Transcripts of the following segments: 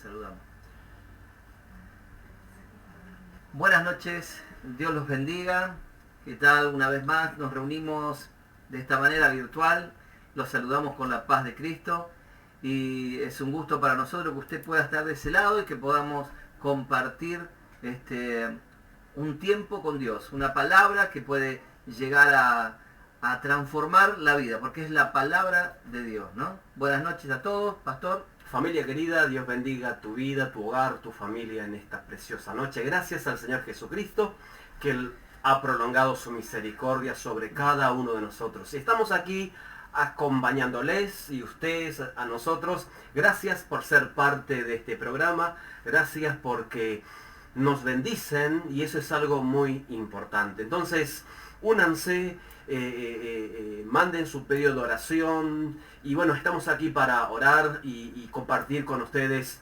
Saludamos. Buenas noches, Dios los bendiga. ¿Qué tal? Una vez más nos reunimos de esta manera virtual. Los saludamos con la paz de Cristo. Y es un gusto para nosotros que usted pueda estar de ese lado y que podamos compartir un tiempo con Dios. Una palabra que puede llegar a transformar la vida, porque es la palabra de Dios, ¿no? Buenas noches a todos, pastor. Familia querida, Dios bendiga tu vida, tu hogar, tu familia en esta preciosa noche. Gracias al Señor Jesucristo, que Él ha prolongado su misericordia sobre cada uno de nosotros. Estamos aquí acompañándoles y ustedes a nosotros. Gracias por ser parte de este programa. Gracias porque nos bendicen y eso es algo muy importante. Entonces, únanse, manden su pedido de oración y bueno, estamos aquí para orar y compartir con ustedes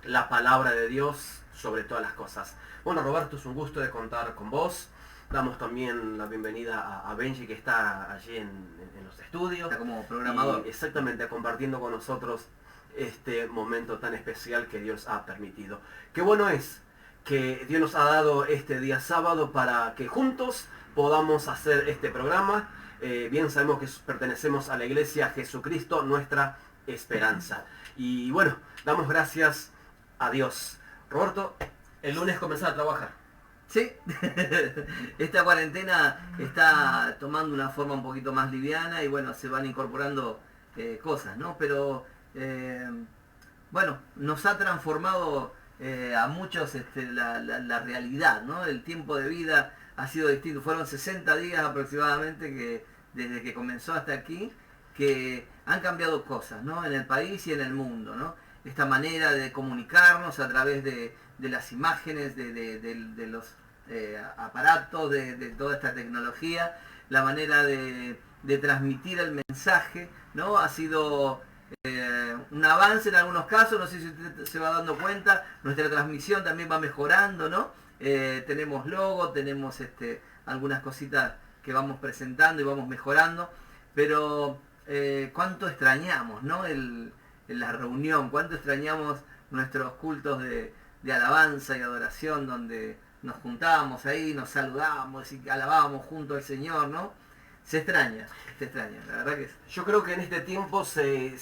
la palabra de Dios sobre todas las cosas. Bueno, Roberto, es un gusto de contar con vos. Damos también la bienvenida a Benji, que está allí en los estudios. Está como programador. Y exactamente, compartiendo con nosotros este momento tan especial que Dios ha permitido. Qué bueno es que Dios nos ha dado este día sábado para que juntos podamos hacer este programa. Bien sabemos que pertenecemos a la Iglesia Jesucristo, nuestra esperanza. Y bueno, damos gracias a Dios. Roberto, el lunes comenzar a trabajar. Sí, esta cuarentena está tomando una forma un poquito más liviana y bueno, se van incorporando cosas, ¿no? Pero bueno, nos ha transformado a muchos la realidad, ¿no? El tiempo de vida ha sido distinto. Fueron 60 días aproximadamente que desde que comenzó hasta aquí que han cambiado cosas, ¿no? En el país y en el mundo, ¿no? Esta manera de comunicarnos a través de las imágenes, de los aparatos, de toda esta tecnología, la manera de transmitir el mensaje, ¿no? Ha sido un avance en algunos casos, no sé si usted se va dando cuenta, nuestra transmisión también va mejorando, ¿no? Tenemos logo, tenemos algunas cositas que vamos presentando y vamos mejorando, pero cuánto extrañamos, ¿no? La reunión, cuánto extrañamos nuestros cultos de alabanza y adoración, donde nos juntábamos ahí, nos saludábamos y alabábamos junto al Señor, ¿no? Se extraña, la verdad que yo creo que en este tiempo se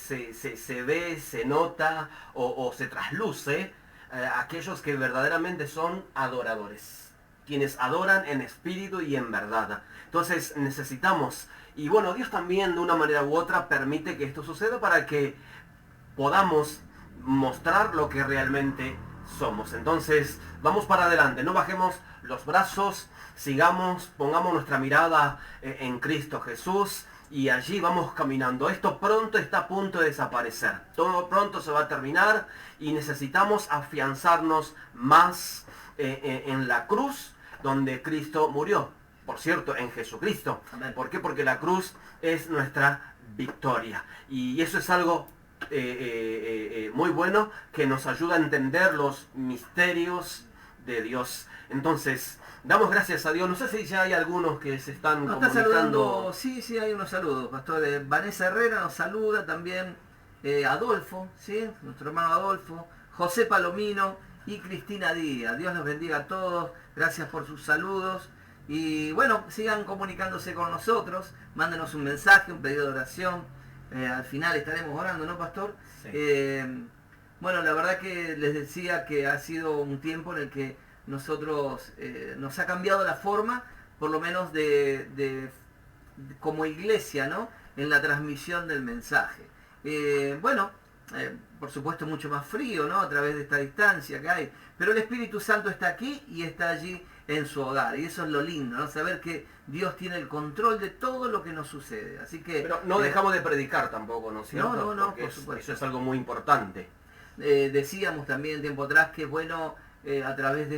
ve, se nota o se trasluce aquellos que verdaderamente son adoradores, quienes adoran en espíritu y en verdad. Entonces necesitamos, y bueno, Dios también de una manera u otra permite que esto suceda para que podamos mostrar lo que realmente somos. Entonces vamos para adelante, no bajemos los brazos, sigamos, pongamos nuestra mirada en Cristo Jesús y allí vamos caminando. Esto pronto está a punto de desaparecer, todo pronto se va a terminar y necesitamos afianzarnos más en la cruz donde Cristo murió. Por cierto, en Jesucristo. Amén. ¿Por qué? Porque la cruz es nuestra victoria y eso es algo muy bueno que nos ayuda a entender los misterios de Dios. Entonces, damos gracias a Dios. No sé si ya hay algunos que se están nos comunicando. está saludando, sí, hay unos saludos, pastor. Vanessa Herrera nos saluda también, Adolfo, ¿sí? Nuestro hermano Adolfo, José Palomino y Cristina Díaz. Dios los bendiga a todos, gracias por sus saludos. Y bueno, sigan comunicándose con nosotros, mándenos un mensaje, un pedido de oración. Al final estaremos orando, ¿no, pastor? Sí. Bueno, la verdad que les decía que ha sido un tiempo en el que nosotros nos ha cambiado la forma, por lo menos como iglesia, ¿no? En la transmisión del mensaje. Por supuesto mucho más frío, ¿no? A través de esta distancia que hay. Pero el Espíritu Santo está aquí y está allí en su hogar. Y eso es lo lindo, ¿no? Saber que Dios tiene el control de todo lo que nos sucede. Así que... Pero no dejamos de predicar tampoco, ¿no es cierto? No, porque por supuesto. eso es algo muy importante. Decíamos también tiempo atrás que es bueno a través de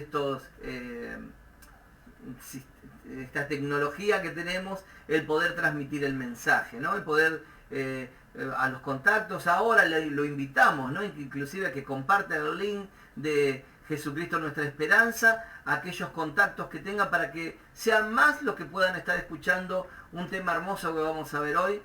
esta tecnología que tenemos, el poder transmitir el mensaje, ¿no? El poder a los contactos ahora lo invitamos, ¿no? Inclusive a que compartan el link de Jesucristo Nuestra Esperanza a aquellos contactos que tengan para que sean más los que puedan estar escuchando un tema hermoso que vamos a ver hoy.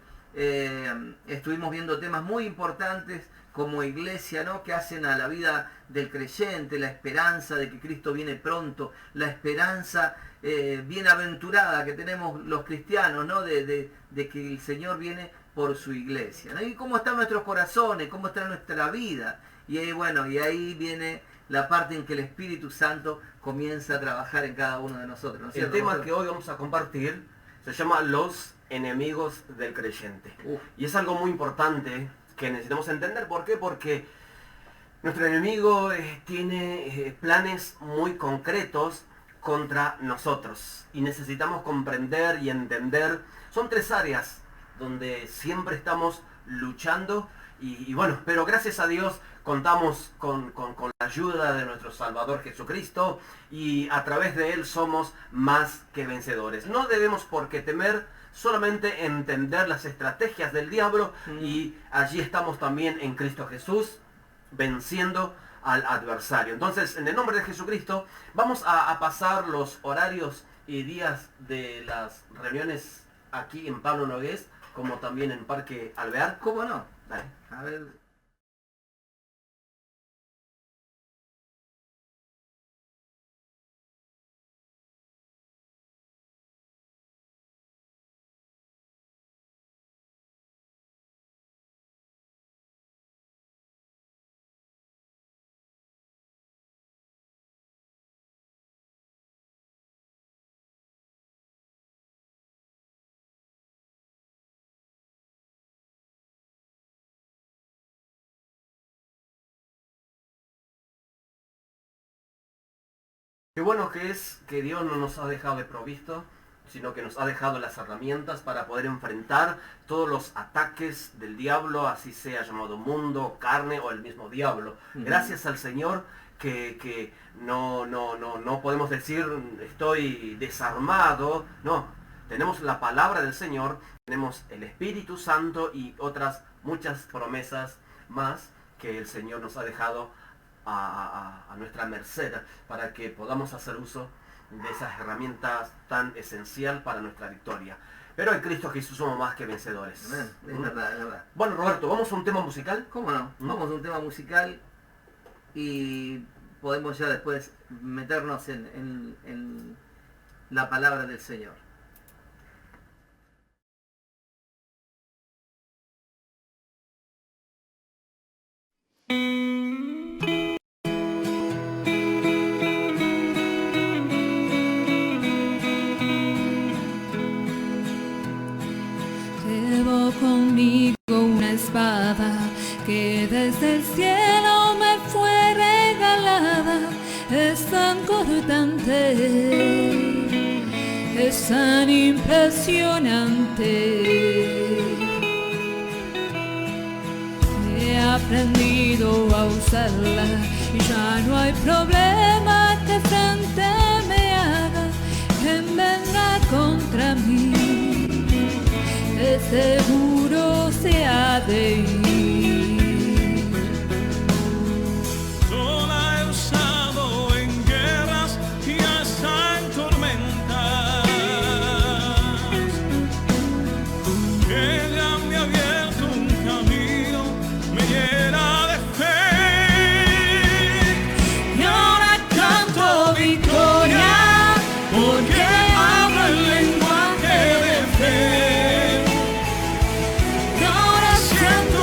Estuvimos viendo temas muy importantes como iglesia, ¿no? Que hacen a la vida del creyente, la esperanza de que Cristo viene pronto, la esperanza bienaventurada que tenemos los cristianos, ¿no? De que el Señor viene por su iglesia, ¿no? Y cómo están nuestros corazones, cómo está nuestra vida. Y ahí, bueno, y ahí viene la parte en que el Espíritu Santo comienza a trabajar en cada uno de nosotros, ¿no es cierto? El tema que hoy vamos a compartir se llama los enemigos del creyente. Y es algo muy importante que necesitamos entender. ¿Por qué? Porque nuestro enemigo tiene planes muy concretos contra nosotros. Y necesitamos comprender y entender. Son 3 áreas donde siempre estamos luchando. Y bueno, pero gracias a Dios contamos con la ayuda de nuestro Salvador Jesucristo. Y a través de Él somos más que vencedores. No debemos por qué temer, solamente entender las estrategias del diablo. Y allí estamos también en Cristo Jesús, venciendo al adversario. Entonces, en el nombre de Jesucristo, vamos a pasar los horarios y días de las reuniones aquí en Pablo Nogués, como también en Parque Alvear. ¿Cómo no? Dale. A ver. Qué bueno que es que Dios no nos ha dejado desprovisto, sino que nos ha dejado las herramientas para poder enfrentar todos los ataques del diablo, así sea llamado mundo, carne o el mismo diablo. Gracias al Señor que no podemos decir estoy desarmado. No, tenemos la palabra del Señor, tenemos el Espíritu Santo y otras muchas promesas más que el Señor nos ha dejado a nuestra merced para que podamos hacer uso de esas herramientas tan esencial para nuestra victoria. Pero en Cristo Jesús somos más que vencedores. Es verdad, es verdad. Bueno, Roberto, ¿vamos a un tema musical? ¿Cómo no? Vamos a un tema musical y podemos ya después meternos en la palabra del Señor. Llevo conmigo una espada que desde el cielo me fue regalada. Es tan cortante, es tan impresionante. He aprendido a usarla y ya no hay problema que frente me haga. Quien venga contra mí, de seguro se ha de ir. Yo la he usado en guerras y hasta en tormentas. Ella me ha abierto un camino, me llena de fe. Y ahora canto victoria, porque habla el lenguaje de fe. Y ahora siento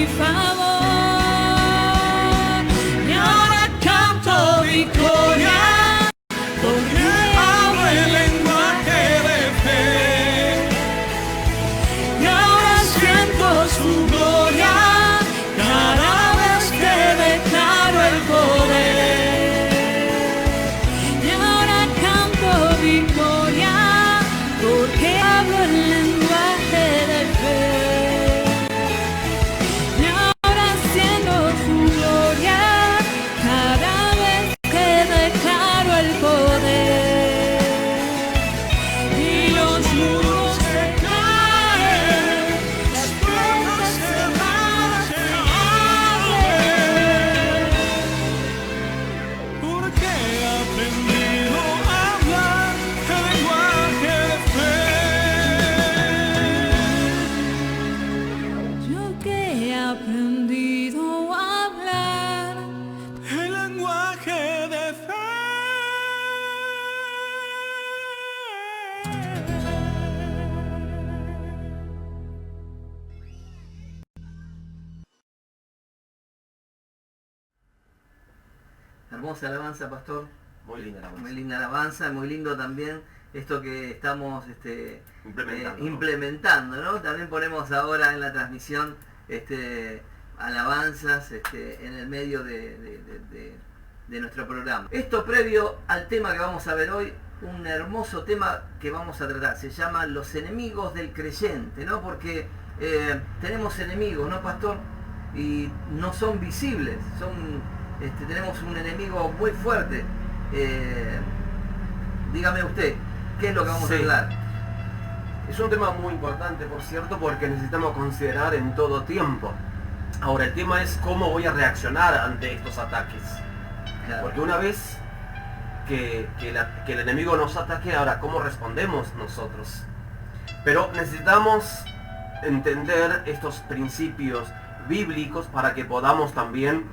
mi favor. Y ahora canto victoria, porque Hablo el lenguaje de fe. y ahora siento su gloria cada vez que declaro el poder. Y ahora canto victoria, porque hablo el lenguaje de fe. Y ahora siento su gloria cada vez que declaro el poder. Y los muros se caen, las puertas cerradas se abren. Porque he aprendido a hablar el lenguaje de fe. Yo que he aprendido a hablar El lenguaje de fe. Hermosa alabanza, pastor. Muy linda la Muy música. linda alabanza, muy lindo también esto que estamos Implementando. implementando, ¿no? También ponemos ahora en la transmisión alabanzas en el medio de nuestro programa. Esto previo al tema que vamos a ver hoy, un hermoso tema que vamos a tratar, se llama Los enemigos del creyente, ¿no? Porque tenemos enemigos, ¿no, pastor? Y no son visibles, tenemos un enemigo muy fuerte. Dígame usted, ¿qué es lo que vamos a Sí. hablar? Es un tema muy importante, por cierto, porque necesitamos considerar en todo tiempo. Ahora, el tema es cómo voy a reaccionar ante estos ataques. Claro. Porque una vez que el enemigo nos ataque, ahora, ¿cómo respondemos nosotros? Pero necesitamos entender estos principios bíblicos para que podamos también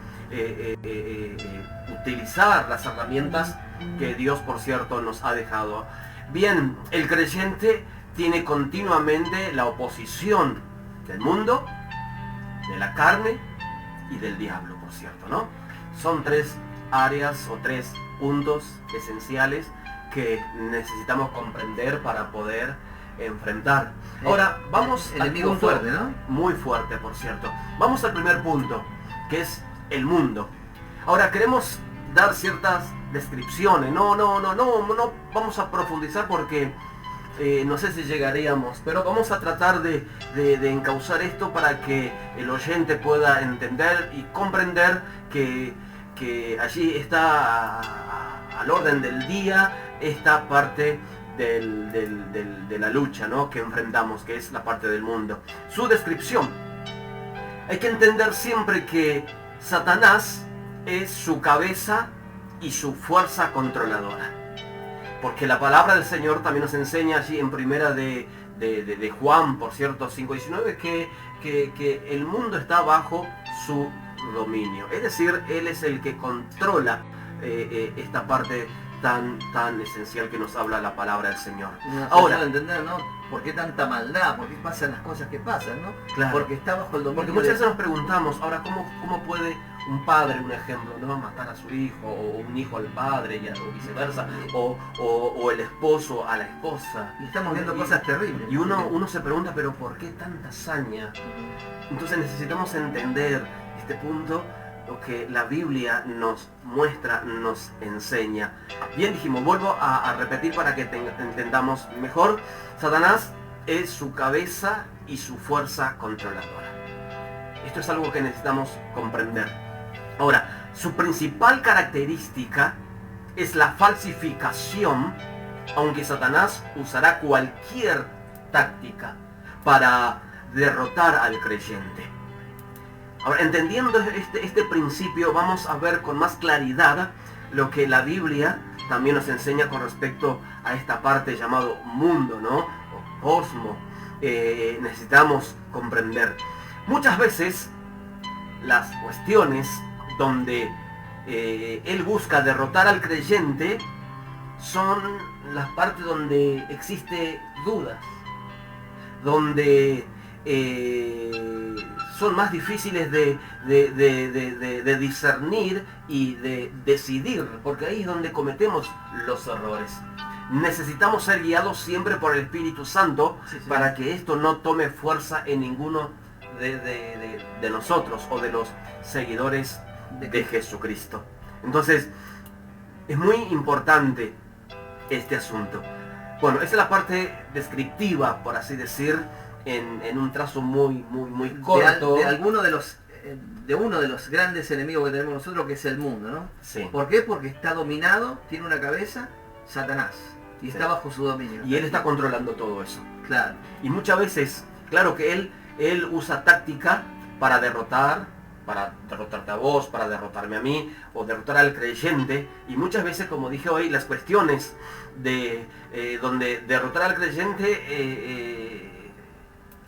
utilizar las herramientas que Dios, por cierto, nos ha dejado. Bien, el creyente tiene continuamente la oposición del mundo, de la carne y del diablo, por cierto, ¿no? Son tres áreas o tres puntos esenciales que necesitamos comprender para poder enfrentar. Ahora, vamos al enemigo punto fuerte, ¿no? muy fuerte, por cierto. Vamos al primer punto, que es el mundo. Ahora, queremos dar ciertas descripciones. No vamos a profundizar porque no sé si llegaríamos, pero vamos a tratar de encauzar esto para que el oyente pueda entender y comprender que allí está al orden del día esta parte de la lucha, ¿no?, que enfrentamos, que es la parte del mundo. Su descripción. Hay que entender siempre que Satanás es su cabeza y su fuerza controladora. Porque la palabra del Señor también nos enseña allí en primera de Juan, por cierto, 5:19, que el mundo está bajo su dominio. Es decir, Él es el que controla esta parte tan esencial que nos habla la palabra del Señor. Ahora entender, ¿no? ¿Por qué tanta maldad? ¿Por qué pasan las cosas que pasan, no? Claro. Porque está bajo el dominio. Porque muchas veces nos preguntamos, ahora, ¿cómo puede un padre, un ejemplo, no matar a su hijo, o un hijo al padre, o viceversa, o el esposo a la esposa? Y estamos viendo cosas terribles. Y uno se pregunta, pero ¿por qué tanta hazaña? Entonces necesitamos entender este punto, lo que la Biblia nos muestra, nos enseña. Bien, dijimos, vuelvo a repetir para que entendamos mejor. Satanás es su cabeza y su fuerza controladora. Esto es algo que necesitamos comprender. Ahora, su principal característica es la falsificación, aunque Satanás usará cualquier táctica para derrotar al creyente. Ahora, entendiendo este principio, vamos a ver con más claridad lo que la Biblia también nos enseña con respecto a esta parte llamado mundo, ¿no? O cosmo. Necesitamos comprender. Muchas veces las cuestiones donde él busca derrotar al creyente son las partes donde existe dudas, donde son más difíciles de discernir y de decidir, porque ahí es donde cometemos los errores. Necesitamos ser guiados siempre por el Espíritu Santo, Sí, sí. para que esto no tome fuerza en ninguno de nosotros o de los seguidores de Jesucristo. Entonces, es muy importante este asunto. Bueno, esa es la parte descriptiva, por así decir, en un trazo muy corto. De uno de los grandes enemigos que tenemos nosotros, que es el mundo, ¿no? Sí. ¿Por qué? Porque está dominado, tiene una cabeza, Satanás, y Sí. está bajo su dominio. Y él está controlando todo eso. Claro. Y muchas veces, claro que él usa táctica para derrotarte a vos, para derrotarme a mí, o derrotar al creyente. Y muchas veces, como dije hoy, las cuestiones de donde derrotar al creyente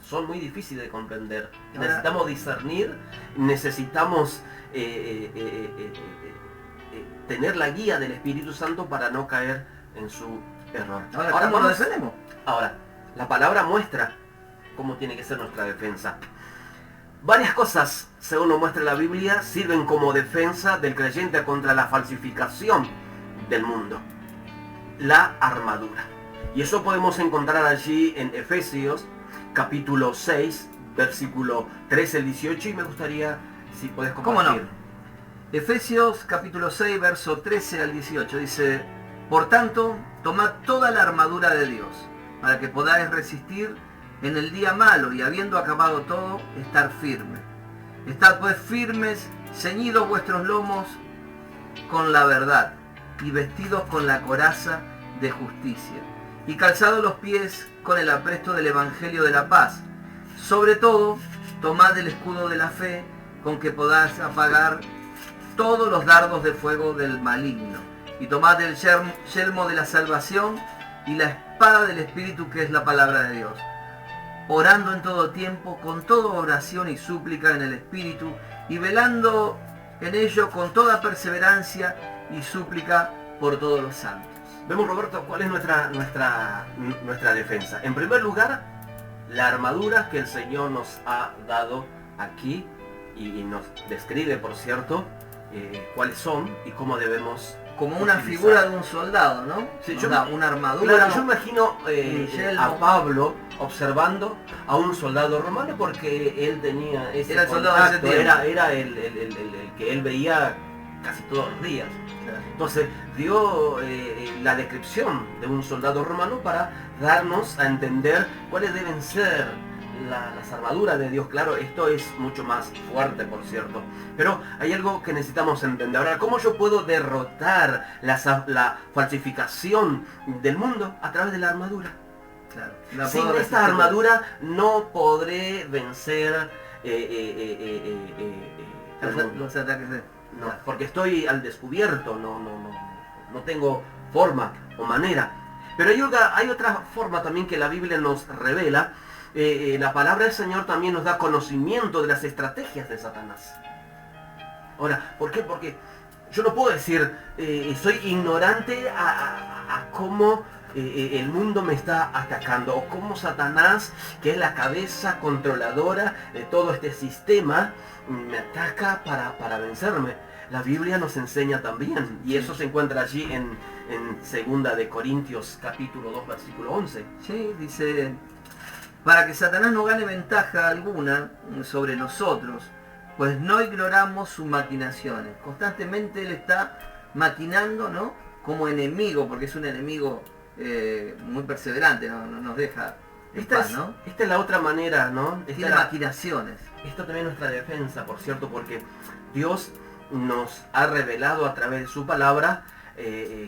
son muy difíciles de comprender. Ahora, Necesitamos discernir, necesitamos tener la guía del Espíritu Santo para no caer en su error. ahora ¿cómo lo vamos- defendemos? Ahora, la palabra muestra cómo tiene que ser nuestra defensa. Varias cosas, según nos muestra la Biblia, sirven como defensa del creyente contra la falsificación del mundo. La armadura. Y eso podemos encontrar allí en Efesios, capítulo 6, versículo 13 al 18, y me gustaría si puedes ¿Cómo compartir. no? Efesios capítulo 6, verso 13 al 18 dice: Por tanto, tomad toda la armadura de Dios, para que podáis resistir en el día malo, y habiendo acabado todo, estar firme. Estad pues firmes, ceñidos vuestros lomos con la verdad, y vestidos con la coraza de justicia, y calzados los pies con el apresto del Evangelio de la paz. Sobre todo, tomad el escudo de la fe, con que podáis apagar todos los dardos de fuego del maligno, y tomad el yelmo de la salvación y la espada del Espíritu, que es la palabra de Dios, orando en todo tiempo, con toda oración y súplica en el Espíritu, y velando en ello con toda perseverancia y súplica por todos los santos. Vemos, Roberto, cuál es nuestra defensa. En primer lugar, la armadura que el Señor nos ha dado aquí y nos describe, por cierto, cuáles son y cómo debemos Como una utilizar. figura de un soldado, ¿no? Sí, Nos yo da me- una armadura. Claro, yo imagino un yelmo. a Pablo observando a un soldado romano, porque él tenía ese Era el soldado de ese contacto, tiempo. era el que él veía casi todos los días. Entonces dio la descripción de un soldado romano para darnos a entender cuáles deben ser las armaduras de Dios. Claro, esto es mucho más fuerte, por cierto, pero hay algo que necesitamos entender. Ahora, ¿cómo yo puedo derrotar la falsificación del mundo? A través de la armadura. Claro. La Sin puedo esta resistir. armadura no podré vencer Los ataques de... no, porque estoy al descubierto, no tengo forma o manera. Pero hay otra forma también que la Biblia nos revela. La palabra del Señor también nos da conocimiento de las estrategias de Satanás. Ahora, ¿por qué? Porque yo no puedo decir, soy ignorante a cómo el mundo me está atacando, o cómo Satanás, que es la cabeza controladora de todo este sistema, me ataca para vencerme. La Biblia nos enseña también, y eso se encuentra allí en 2 de Corintios capítulo 2 versículo 11. Sí, dice, para que Satanás no gane ventaja alguna sobre nosotros, pues no ignoramos sus maquinaciones. Constantemente él está maquinando, ¿no? Como enemigo, porque es un enemigo muy perseverante, no nos deja en paz, ¿no? Esta es la otra manera, ¿no? Esta Tiene es la- maquinaciones. Esto también es nuestra defensa, por cierto, porque Dios nos ha revelado a través de su palabra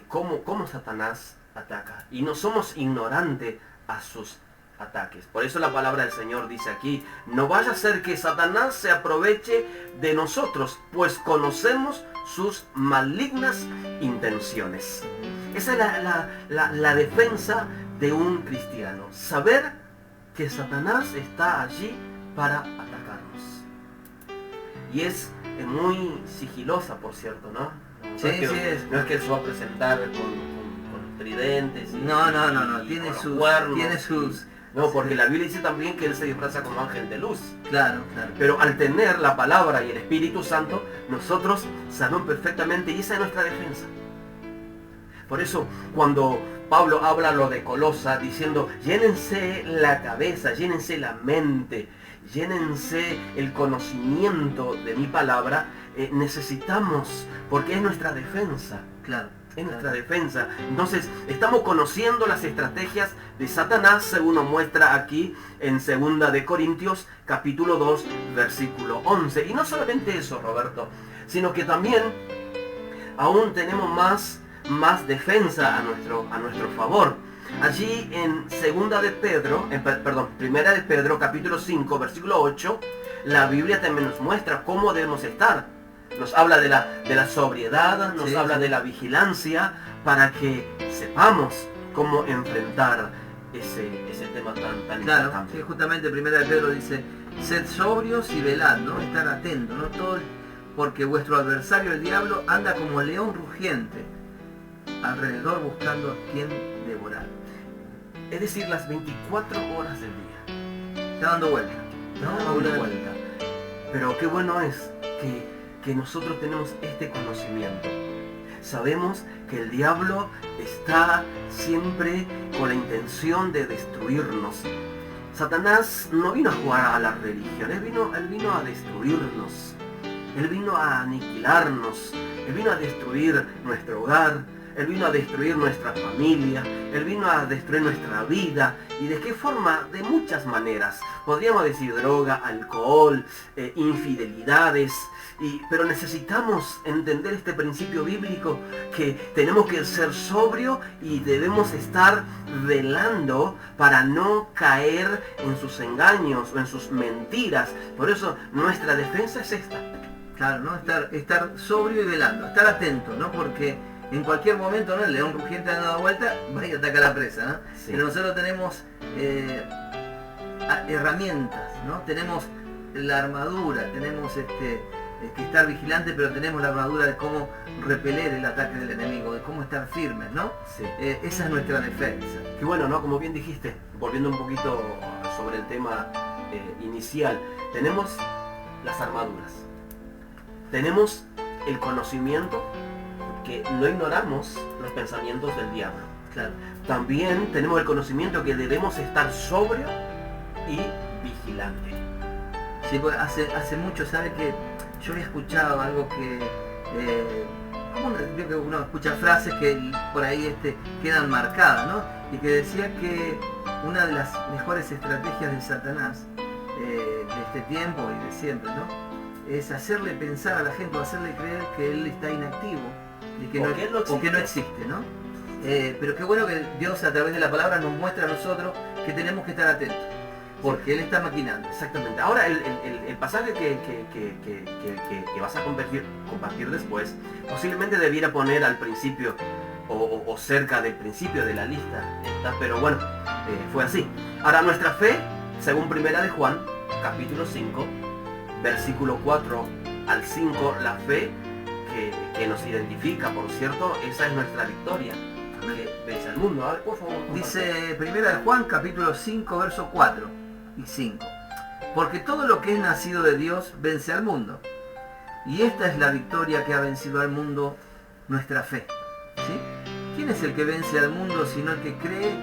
cómo Satanás ataca. Y no somos ignorantes a sus ataques. Por eso la palabra del Señor dice aquí, no vaya a ser que Satanás se aproveche de nosotros, pues conocemos sus malignas intenciones. Esa es la defensa de un cristiano. Saber que Satanás está allí para atacarnos. Y es muy sigilosa, por cierto, ¿no? Sí, es que, sí, es. no es que se va a presentar con tridentes. Y, No. y Tiene con los sus, cuernos, tiene sus No, porque Sí. la Biblia dice también que Él se disfraza como ángel de luz. Claro, claro. Pero al tener la palabra y el Espíritu Santo, nosotros sabemos perfectamente y esa es nuestra defensa. Por eso, cuando Pablo habla lo de Colosa, diciendo, llénense la cabeza, llénense la mente, llénense el conocimiento de mi palabra, necesitamos, porque es nuestra defensa. Claro. Es nuestra defensa. Entonces, estamos conociendo las estrategias de Satanás, según nos muestra aquí en 2 de Corintios, capítulo 2, versículo 11. Y no solamente eso, Roberto, sino que también aún tenemos más defensa a nuestro favor. Allí en 1 de Pedro, capítulo 5, versículo 8, la Biblia también nos muestra cómo debemos estar. Nos habla de la sobriedad, nos Sí, habla sí. de la vigilancia, para que sepamos cómo enfrentar ese tema tan Claro, importante. sí, justamente Primera de Pedro dice, sed sobrios y velad, ¿no? Estar atentos, ¿no? Porque vuestro adversario, el diablo, anda como león rugiente, alrededor buscando a quien devorar. Es decir, las 24 horas del día. Está dando vuelta. Está dando vuelta. Pero qué bueno es que nosotros tenemos este conocimiento. Sabemos que el diablo está siempre con la intención de destruirnos. Satanás no vino a jugar a la religión, él vino a destruirnos. Él vino a aniquilarnos, él vino a destruir nuestro hogar, él vino a destruir nuestra familia, él vino a destruir nuestra vida. ¿Y de qué forma? De muchas maneras. Podríamos decir droga, alcohol, infidelidades. Pero necesitamos entender este principio bíblico, que tenemos que ser sobrio y debemos estar velando para no caer en sus engaños o en sus mentiras. Por eso nuestra defensa es esta. Claro, ¿no? Estar sobrio y velando, estar atento, ¿no? Porque en cualquier momento, ¿no? El león rugiente dando vuelta, va y ataca a la presa, ¿no? Sí. Pero nosotros tenemos herramientas, ¿no? Tenemos la armadura, tenemos que estar vigilante, pero tenemos la armadura de cómo repeler el ataque del enemigo, de cómo estar firmes, ¿no? Sí. Esa es nuestra defensa. Qué bueno, ¿no? Como bien dijiste, volviendo un poquito sobre el tema inicial, tenemos las armaduras. Tenemos el conocimiento, que no ignoramos los pensamientos del diablo. Claro. También tenemos el conocimiento que debemos estar sobrio y vigilante. Sí, pues hace mucho, ¿sabe? Que yo había escuchado algo que... creo que uno escucha frases que por ahí quedan marcadas, ¿no? Y que decía que una de las mejores estrategias de Satanás de este tiempo y de siempre, ¿no? Es hacerle pensar a la gente o hacerle creer que él está inactivo y que O que él no o que no existe, ¿no? Pero qué bueno que Dios a través de la palabra nos muestra a nosotros que tenemos que estar atentos, porque Él está maquinando. Exactamente. Ahora el pasaje que vas a compartir después, posiblemente debiera poner al principio o cerca del principio de la lista, pero bueno, fue así. Ahora nuestra fe, según 1 de Juan, capítulo 5, versículo 4 al 5, la fe que nos identifica, por cierto, esa es nuestra victoria, que vence al mundo. A ver, por favor, comparte. Dice 1 de Juan, capítulo 5, verso 4 y 5. Porque todo lo que es nacido de Dios vence al mundo. Y esta es la victoria que ha vencido al mundo, nuestra fe. ¿Sí? ¿Quién es el que vence al mundo sino el que cree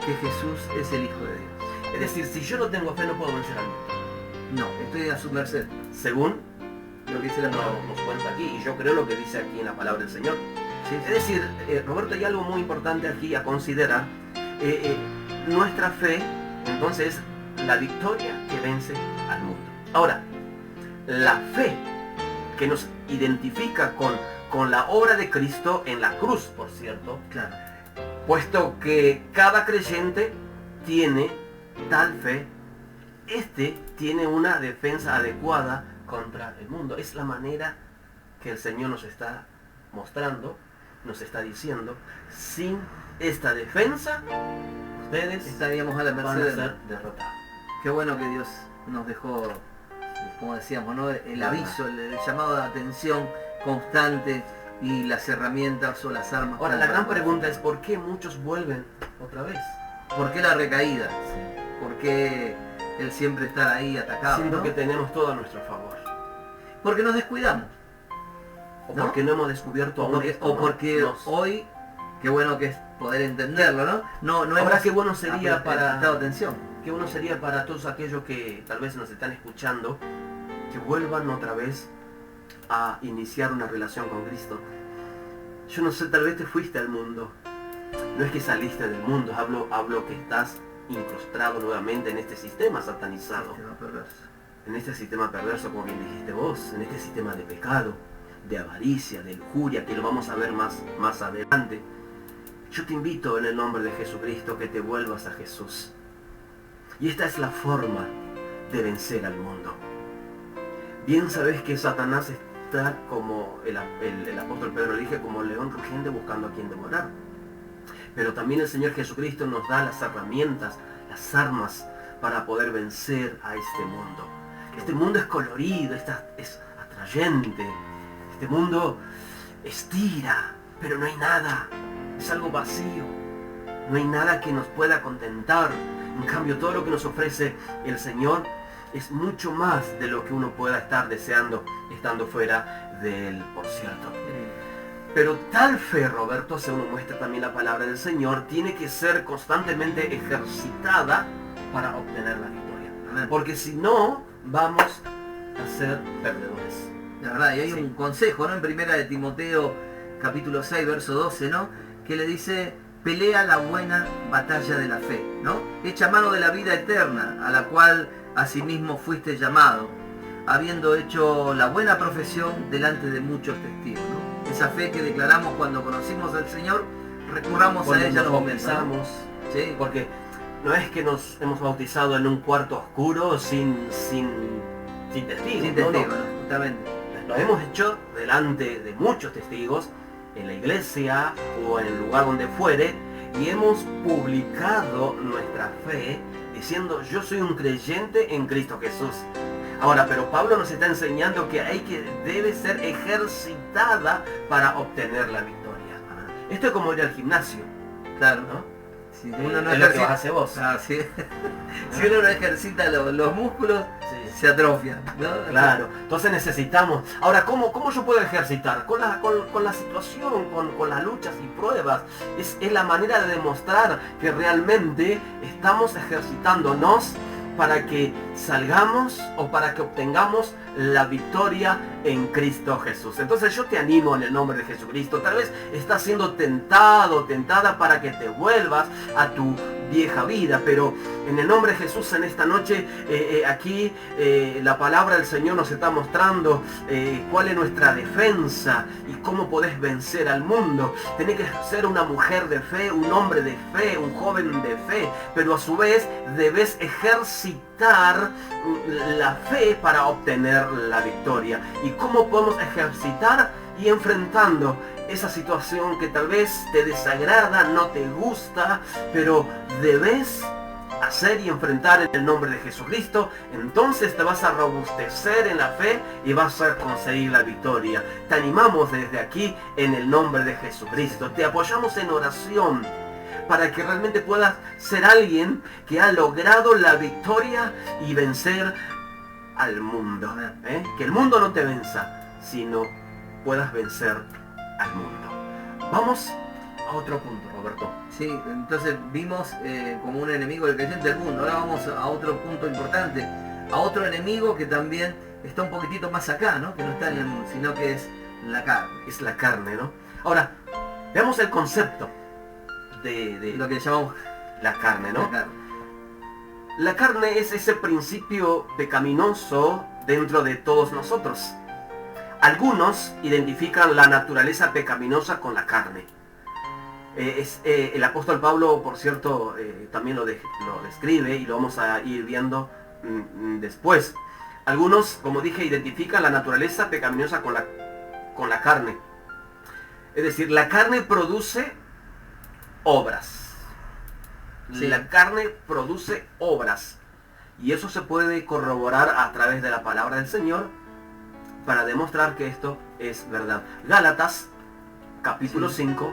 que Jesús es el Hijo de Dios? Es decir, si yo no tengo fe no puedo vencer al mundo. No, estoy a su merced. Según Lo que dice la palabra. nos cuenta aquí, y yo creo lo que dice aquí en la palabra del Señor. Sí, Es decir, Roberto, hay algo muy importante aquí a considerar. Nuestra fe, entonces, la victoria que vence al mundo. Ahora, la fe que nos identifica con la obra de Cristo en la cruz, por cierto, claro. puesto que cada creyente tiene tal fe, tiene una defensa adecuada contra el mundo. Es la manera que el Señor nos está mostrando, nos está diciendo, sin esta defensa, ustedes Estaríamos a la van a merced. ser derrotados. Qué bueno que Dios nos dejó, como decíamos, ¿no? El aviso, el llamado de atención constante y las herramientas o las armas. Ahora, para- la gran pregunta es, ¿por qué muchos vuelven otra vez? ¿Por qué la recaída? ¿Por qué el siempre estar ahí atacado? Siento ¿no? que tenemos todo a nuestro favor. Porque nos descuidamos. O ¿no? porque no hemos descubierto aún esto, O ¿no? porque Nos- hoy, qué bueno que es poder entenderlo, ¿no? No Ahora, hemos qué bueno sería prestado atención. Qué bueno sería para todos aquellos que tal vez nos están escuchando, que vuelvan otra vez a iniciar una relación con Cristo. Yo no sé, tal vez te fuiste al mundo. No es que saliste del mundo, hablo que estás incrustado nuevamente en este sistema satanizado. Sistema perverso. En este sistema perverso, como bien dijiste vos, en este sistema de pecado, de avaricia, de lujuria, que lo vamos a ver más adelante. Yo te invito en el nombre de Jesucristo que te vuelvas a Jesús. Y esta es la forma de vencer al mundo. Bien sabes que Satanás está como el apóstol Pedro dije, como león rugiente buscando a quien devorar. Pero también el Señor Jesucristo nos da las herramientas, las armas para poder vencer a este mundo. Este mundo es colorido, es atrayente. Este mundo estira, pero no hay nada. Es algo vacío. No hay nada que nos pueda contentar. En cambio, todo lo que nos ofrece el Señor es mucho más de lo que uno pueda estar deseando estando fuera de Él, por cierto. Pero tal fe, Roberto, según nos muestra también la palabra del Señor, tiene que ser constantemente ejercitada para obtener la victoria. Amén. Porque si no, vamos a ser perdedores. La verdad, y hay Sí. un consejo, ¿no? En primera de Timoteo, capítulo 6, verso 12, ¿no? Que le dice, pelea la buena batalla de la fe, ¿no? Echa mano de la vida eterna, a la cual asimismo fuiste llamado, habiendo hecho la buena profesión delante de muchos testigos, ¿no? Esa fe que declaramos cuando conocimos al Señor, recurramos Cuando a ella nos los momentos, ¿no? bautizamos, Sí, porque no es que nos hemos bautizado en un cuarto oscuro sin testigos. sin no, no. testigos, ¿no? Justamente. Lo hemos hecho delante de muchos testigos, en la iglesia o en el lugar donde fuere, y hemos publicado nuestra fe diciendo yo soy un creyente en Cristo Jesús. Ahora, pero Pablo nos está enseñando que debe ser ejercitada para obtener la victoria. Esto es como ir al gimnasio, Claro, ¿no? Si uno no Es lo que ejercita, hace vos. Ah, sí. Si uno no ejercita los músculos, Sí. se atrofian, ¿no? Claro, entonces necesitamos. Ahora, ¿cómo yo puedo ejercitar? Con la situación, con las luchas y pruebas. Es la manera de demostrar que realmente estamos ejercitándonos para que salgamos o para que obtengamos la victoria en Cristo Jesús. Entonces yo te animo en el nombre de Jesucristo. Tal vez estás siendo tentado, tentada para que te vuelvas a tu vieja vida, pero en el nombre de Jesús en esta noche aquí la palabra del Señor nos está mostrando cuál es nuestra defensa y cómo podés vencer al mundo. Tenés que ser una mujer de fe, un hombre de fe, un joven de fe, pero a su vez debes ejercitar la fe para obtener la victoria. ¿Y cómo podemos ejercitar? Y enfrentando esa situación que tal vez te desagrada, no te gusta, pero debes hacer y enfrentar en el nombre de Jesucristo. Entonces te vas a robustecer en la fe y vas a conseguir la victoria. Te animamos desde aquí en el nombre de Jesucristo. Te apoyamos en oración para que realmente puedas ser alguien que ha logrado la victoria y vencer al mundo. Que el mundo no te venza, sino puedas vencer al mundo. Vamos a otro punto, Roberto. Sí, entonces vimos como un enemigo del creyente del mundo. Ahora vamos a otro punto importante, a otro enemigo que también está un poquitito más acá, ¿no? Que no está en el mundo, sino que es la carne. Es la carne, ¿no? Ahora, veamos el concepto de Lo que llamamos la carne, ¿no? la carne. La carne es ese principio pecaminoso dentro de todos nosotros. Algunos identifican la naturaleza pecaminosa con la carne. El apóstol Pablo, por cierto, también lo describe y lo vamos a ir viendo después. Algunos, como dije, identifican la naturaleza pecaminosa con la carne. Es decir, la carne produce obras. Sí. La carne produce obras. Y eso se puede corroborar a través de la palabra del Señor para demostrar que esto es verdad. Gálatas, capítulo Sí. 5,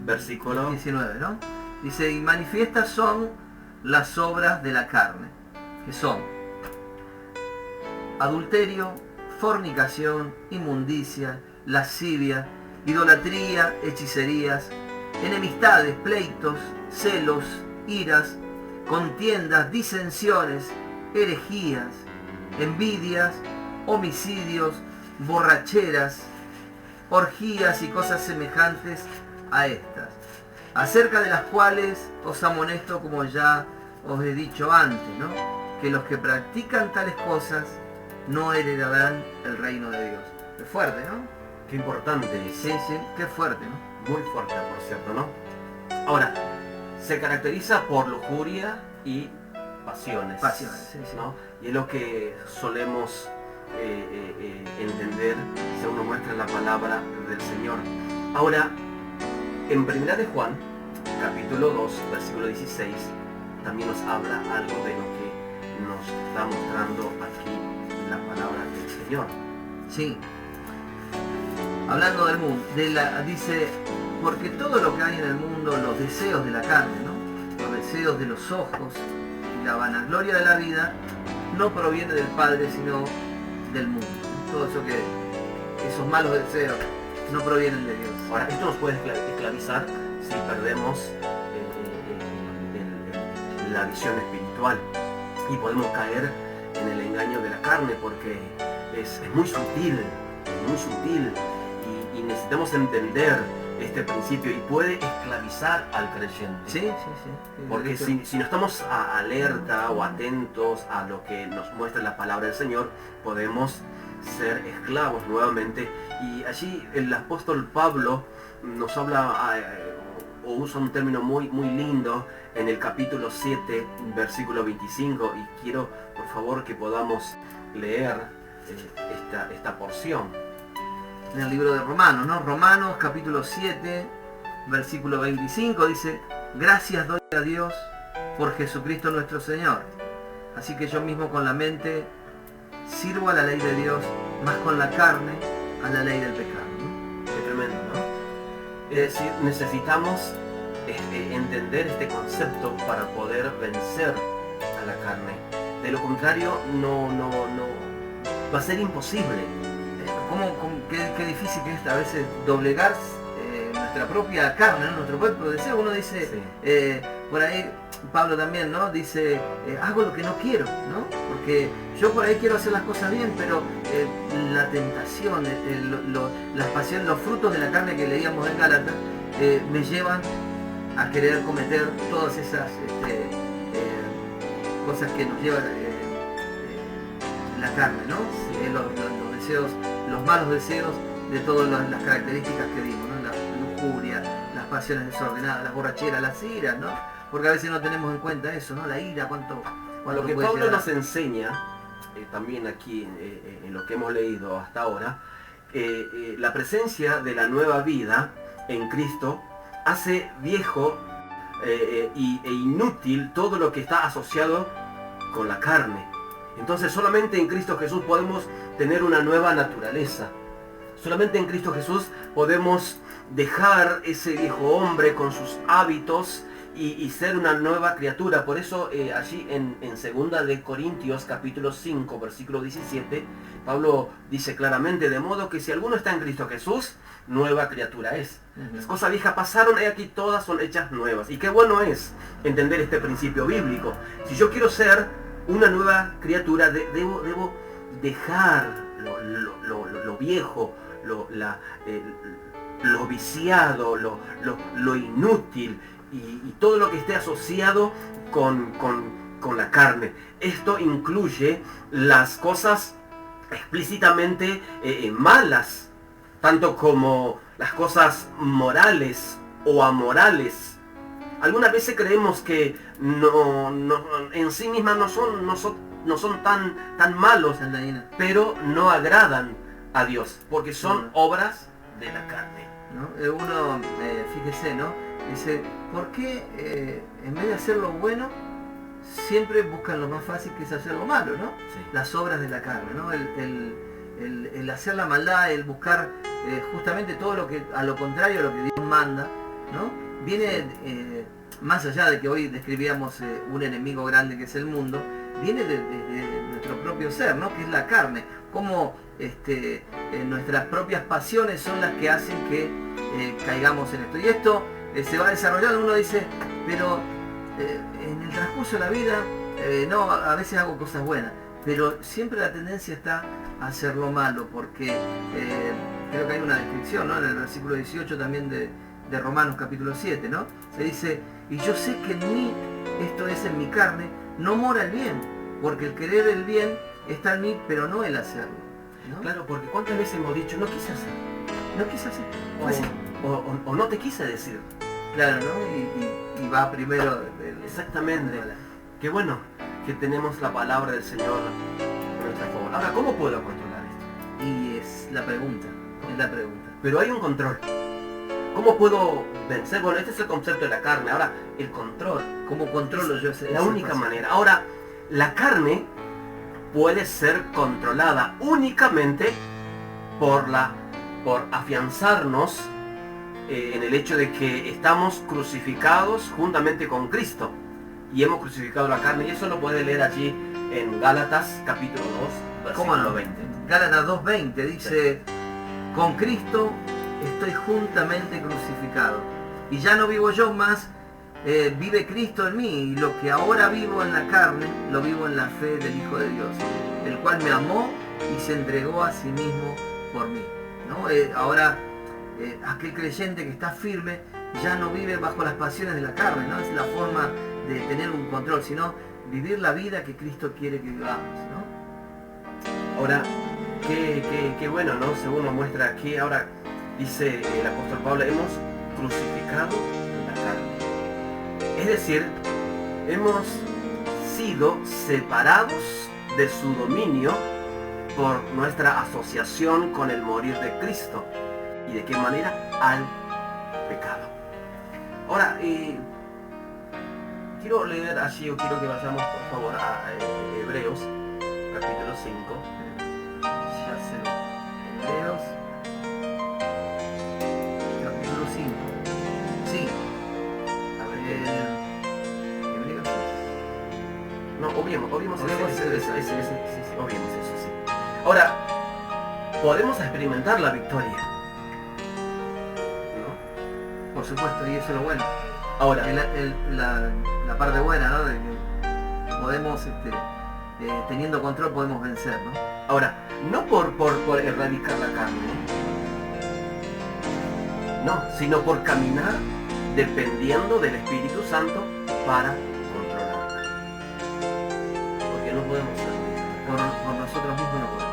versículo 19, ¿no? Dice, y manifiestas son las obras de la carne, que son adulterio, fornicación, inmundicia, lascivia, idolatría, hechicerías, enemistades, pleitos, celos, iras, contiendas, disensiones, herejías, envidias, homicidios, borracheras, orgías y cosas semejantes a estas, acerca de las cuales os amonesto, como ya os he dicho antes, ¿no? Que los que practican tales cosas no heredarán el reino de Dios. Qué fuerte, ¿no? Qué importante es. Sí, qué fuerte, ¿no? Muy fuerte, por cierto, ¿no? Ahora, se caracteriza por lujuria y pasiones. Pasiones, sí. ¿no? Y es lo que solemos entender según nos muestra la palabra del Señor. Ahora, en 1 de Juan, capítulo 2, versículo 16, también nos habla algo de lo que nos está mostrando aquí la palabra del Señor. Sí. Hablando del mundo, dice, porque todo lo que hay en el mundo, los deseos de la carne, ¿no? Los deseos de los ojos y la vanagloria de la vida, no proviene del Padre, sino del mundo. Todo eso esos malos deseos no provienen de Dios. Ahora, esto nos puede esclavizar si perdemos la visión espiritual y podemos caer en el engaño de la carne, porque es muy sutil y necesitamos entender este principio y puede esclavizar al creyente. Sí. Porque si no estamos alerta o atentos a lo que nos muestra la palabra del Señor, podemos ser esclavos nuevamente. Y allí el apóstol Pablo nos habla o usa un término muy lindo en el capítulo 7, versículo 25, y quiero por favor que podamos leer esta porción. En el libro de Romanos, ¿no? Romanos capítulo 7, versículo 25 dice, gracias doy a Dios por Jesucristo nuestro Señor. Así que yo mismo con la mente sirvo a la ley de Dios, más con la carne a la ley del pecado, ¿no? Qué tremendo, ¿no? Es decir, necesitamos entender este concepto para poder vencer a la carne. De lo contrario, no va a ser imposible. Qué difícil que es a veces doblegar nuestra propia carne, ¿no? Nuestro propio deseo. Uno dice, Sí. Por ahí Pablo también, ¿no? Dice, hago lo que no quiero, ¿no? Porque yo por ahí quiero hacer las cosas bien, pero la tentación, las pasiones, los frutos de la carne que leíamos en Gálatas, me llevan a querer cometer todas esas cosas que nos llevan la carne, ¿no? Sí. Los deseos, los malos deseos de todas las características que dimos, ¿no? La lujuria, las pasiones desordenadas, las borracheras, las iras, ¿no? Porque a veces no tenemos en cuenta eso, ¿no? La ira, cuánto Lo que puede Pablo llegar a- nos enseña, también aquí en lo que hemos leído hasta ahora, la presencia de la nueva vida en Cristo hace viejo e inútil todo lo que está asociado con la carne. Entonces solamente en Cristo Jesús podemos tener una nueva naturaleza. Solamente en Cristo Jesús podemos dejar ese viejo hombre con sus hábitos y ser una nueva criatura. Por eso allí en 2 de Corintios capítulo 5 versículo 17 Pablo dice claramente, de modo que si alguno está en Cristo Jesús, nueva criatura es. Las cosas viejas pasaron, he aquí todas son hechas nuevas. Y qué bueno es entender este principio bíblico. Si yo quiero ser una nueva criatura, debo dejar lo viejo, lo viciado, lo inútil y todo lo que esté asociado con la carne. Esto incluye las cosas explícitamente malas, tanto como las cosas morales o amorales. Algunas veces creemos que en sí mismas no son tan malos, pero no agradan a Dios, porque son obras de la carne. ¿no? Uno, fíjese, ¿no? Dice, ¿por qué en vez de hacer lo bueno, siempre buscan lo más fácil que es hacer lo malo, ¿no? Sí. Las obras de la carne, ¿no? El hacer la maldad, el buscar justamente todo lo que, a lo contrario a lo que Dios manda, ¿no? Viene más allá de que hoy describíamos un enemigo grande que es el mundo, viene de nuestro propio ser, ¿no? Que es la carne. Como nuestras propias pasiones son las que hacen que caigamos en esto. Y esto se va desarrollando, uno dice, pero en el transcurso de la vida, no, a veces hago cosas buenas, pero siempre la tendencia está a hacer lo malo, porque creo que hay una descripción, ¿no? En el versículo 18 también de Romanos capítulo 7, ¿no? Se dice, y yo sé que en mí, esto es en mi carne, no mora el bien, porque el querer el bien está en mí, pero no el hacerlo, ¿no? Claro, porque ¿cuántas veces hemos dicho, no quise hacer? No quise hacer. Pues, O no te quise decir. claro, ¿no? Y va primero Exactamente. Qué bueno que tenemos la palabra del Señor a nuestra favor. Ahora, ¿cómo puedo controlar esto? Y es la pregunta, Pero hay un control. ¿Cómo puedo vencer? Bueno, este es el concepto de la carne. Ahora, el control. ¿Cómo controlo yo ese La única paso? manera. Ahora, la carne puede ser controlada únicamente por afianzarnos en el hecho de que estamos crucificados juntamente con Cristo y hemos crucificado la carne, y eso lo puede leer allí en Gálatas capítulo 2, ¿Cómo versículo no? 20. Gálatas 2:20 dice, con Cristo estoy juntamente crucificado, y ya no vivo yo más, vive Cristo en mí, y lo que ahora vivo en la carne, lo vivo en la fe del Hijo de Dios, el cual me amó y se entregó a sí mismo por mí, ¿no? Ahora, aquel creyente que está firme ya no vive bajo las pasiones de la carne, no es la forma de tener un control, sino vivir la vida que Cristo quiere que vivamos, ¿no? Ahora, qué bueno, ¿no? Según nos muestra aquí, ahora dice el apóstol Pablo, hemos crucificado la carne. Es decir, hemos sido separados de su dominio por nuestra asociación con el morir de Cristo. ¿Y de qué manera? Al pecado. Ahora, quiero leer allí, o quiero que vayamos por favor a Hebreos, capítulo 5. Ya sé, Hebreos, capítulo 5. Sí. A ver, Hebreos. no, obviemos Obviemos ese, eso. sí, obviemos eso, sí. Ahora, podemos experimentar la victoria, ¿no? Por supuesto, y eso es lo bueno. Ahora, La parte buena, ¿no? De que podemos, teniendo control, podemos vencer, ¿no? ahora, no por erradicar la carne, no, sino por caminar dependiendo del Espíritu Santo para controlarla. Porque no podemos hacerlo. Por nosotros mismos no podemos.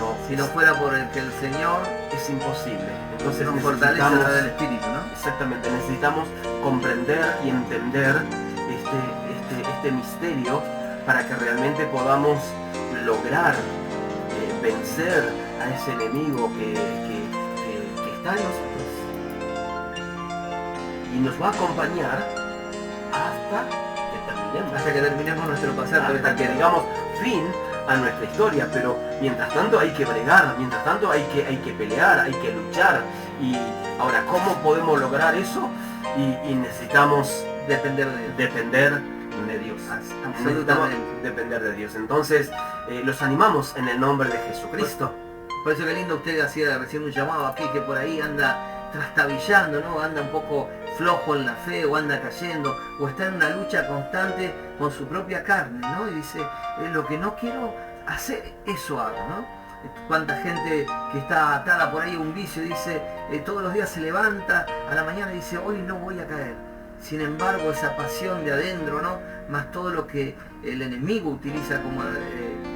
No, Si no fuera por el que el Señor es imposible. Entonces nos fortalece a necesitamos, través del Espíritu, ¿no? exactamente, necesitamos comprender y entender este misterio para que realmente podamos lograr vencer a ese enemigo que está en nosotros y nos va a acompañar Hasta que terminemos nuestro pasar por esta hasta que tierra. digamos fin a nuestra historia, pero mientras tanto hay que bregar, mientras tanto hay que pelear, hay que luchar. Y ahora, ¿cómo podemos lograr eso? Y necesitamos Depender de Dios. depender de Dios. Absolutamente. Necesitamos depender de Dios. Entonces, los animamos en el nombre de Jesucristo. Por eso que lindo usted hacía recién un llamado aquí, que por ahí anda trastabillando, ¿no? Anda un poco flojo en la fe, o anda cayendo, o está en una lucha constante con su propia carne, ¿no? Y dice, lo que no quiero hacer, eso hago, ¿no? Cuánta gente que está atada por ahí a un vicio, dice, todos los días se levanta a la mañana y dice, hoy no voy a caer. Sin embargo, esa pasión de adentro, ¿no? Más todo lo que el enemigo utiliza como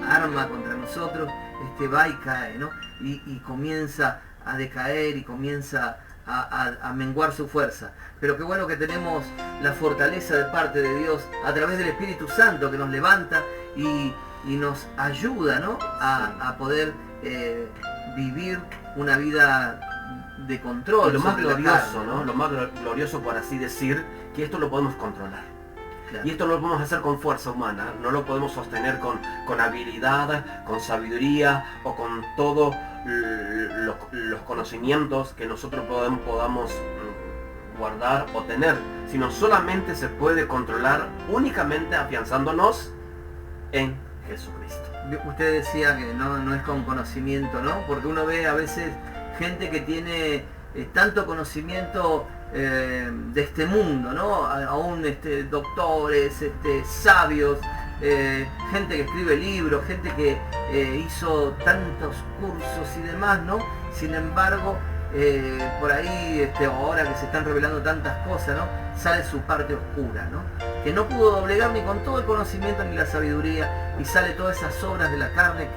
arma contra nosotros, va y cae, ¿no? Y comienza a decaer y comienza a menguar su fuerza. Pero qué bueno que tenemos la fortaleza de parte de Dios a través del Espíritu Santo que nos levanta y nos ayuda, ¿no? a poder vivir una vida de control. Y lo más sobre la glorioso, carne, ¿no? Lo más glorioso, por así decir, que esto lo podemos controlar. Claro. Y esto no lo podemos hacer con fuerza humana, no lo podemos sostener con habilidad, con sabiduría o con todos los conocimientos que nosotros podamos guardar o tener, sino solamente se puede controlar únicamente afianzándonos en Jesucristo. Usted decía que no es con conocimiento, ¿no? Porque uno ve a veces gente que tiene tanto conocimiento de este mundo, ¿no? Aún doctores, sabios, gente que escribe libros, gente que hizo tantos cursos y demás, ¿no? Sin embargo, por ahí, ahora que se están revelando tantas cosas, ¿no? Sale su parte oscura, ¿no? Que no pudo doblegar ni con todo el conocimiento ni la sabiduría, y sale todas esas obras de la carne